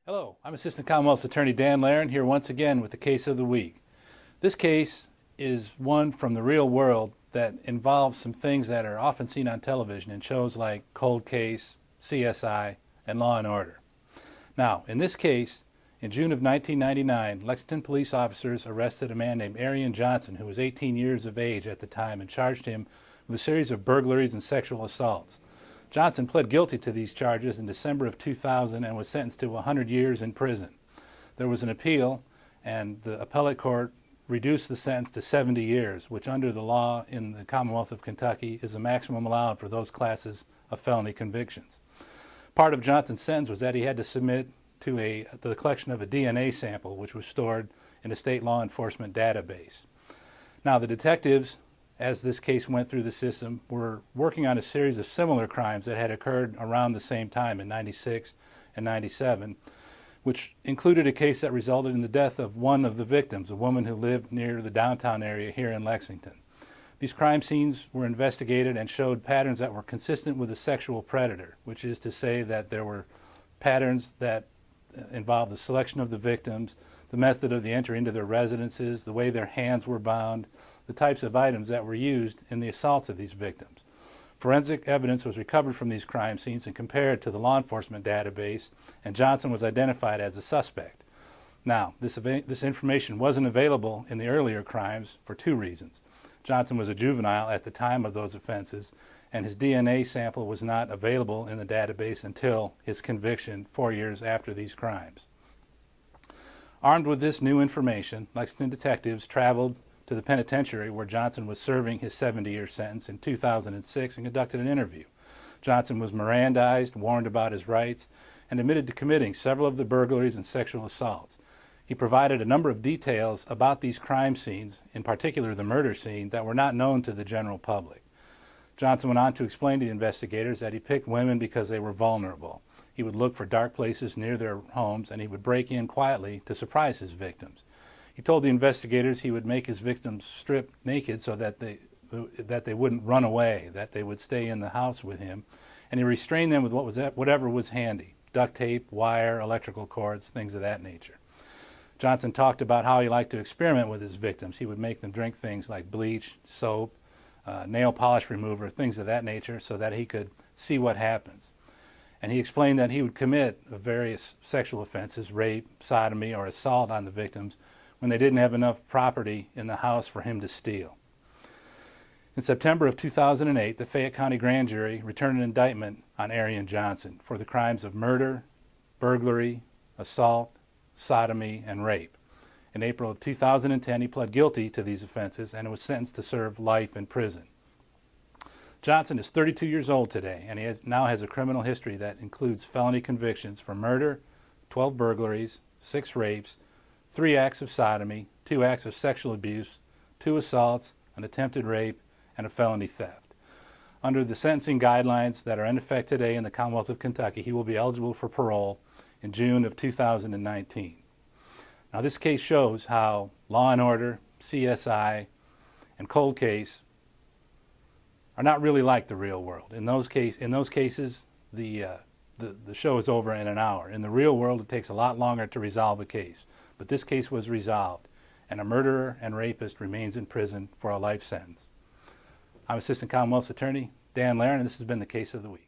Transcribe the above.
Hello, I'm Assistant Commonwealth's Attorney Dan Laren here once again with the case of the week. This case is one from the real world that involves some things that are often seen on television in shows like Cold Case, CSI, and Law & Order. Now, in this case, in June of 1999, Lexington police officers arrested a man named Arian Johnson, who was 18 years of age at the time, and charged him with a series of burglaries and sexual assaults. Johnson pled guilty to these charges in December of 2000 and was sentenced to 100 years in prison. There was an appeal, and the appellate court reduced the sentence to 70 years, which under the law in the Commonwealth of Kentucky is the maximum allowed for those classes of felony convictions. Part of Johnson's sentence was that he had to submit to the collection of a DNA sample, which was stored in a state law enforcement database. Now, the detectives, as this case went through the system, were working on a series of similar crimes that had occurred around the same time in 96 and 97, which included a case that resulted in the death of one of the victims, a woman who lived near the downtown area here in Lexington. These crime scenes were investigated and showed patterns that were consistent with a sexual predator, which is to say that there were patterns that involved the selection of the victims, the method of the entry into their residences, the way their hands were bound, the types of items that were used in the assaults of these victims. Forensic evidence was recovered from these crime scenes and compared to the law enforcement database, and Johnson was identified as a suspect. Now, this information wasn't available in the earlier crimes for two reasons. Johnson was a juvenile at the time of those offenses, and his DNA sample was not available in the database until his conviction 4 years after these crimes. Armed with this new information, Lexington detectives traveled to the penitentiary where Johnson was serving his 70-year sentence in 2006 and conducted an interview. Johnson was Mirandized, warned about his rights, and admitted to committing several of the burglaries and sexual assaults. He provided a number of details about these crime scenes, in particular the murder scene, that were not known to the general public. Johnson went on to explain to the investigators that he picked women because they were vulnerable. He would look for dark places near their homes, and he would break in quietly to surprise his victims. He told the investigators he would make his victims strip naked so that they wouldn't run away, that they would stay in the house with him, and he restrained them with whatever was handy: duct tape, wire, electrical cords, things of that nature. Johnson talked about how he liked to experiment with his victims. He would make them drink things like bleach, soap, nail polish remover, things of that nature, so that he could see what happens. And he explained that he would commit various sexual offenses, rape, sodomy, or assault on the victims when they didn't have enough property in the house for him to steal. In September of 2008, the Fayette County Grand Jury returned an indictment on Arian Johnson for the crimes of murder, burglary, assault, sodomy, and rape. In April of 2010, he pled guilty to these offenses and was sentenced to serve life in prison. Johnson is 32 years old today, and he now has a criminal history that includes felony convictions for murder, 12 burglaries, 6 rapes, 3 acts of sodomy, 2 acts of sexual abuse, 2 assaults, an attempted rape, and a felony theft. Under the sentencing guidelines that are in effect today in the Commonwealth of Kentucky, he will be eligible for parole in June of 2019. Now, this case shows how Law & Order, CSI, and Cold Case are not really like the real world. In those cases, the show is over in an hour. In the real world, it takes a lot longer to resolve a case. But this case was resolved, and a murderer and rapist remains in prison for a life sentence. I'm Assistant Commonwealth's Attorney Dan Laren, and this has been the case of the week.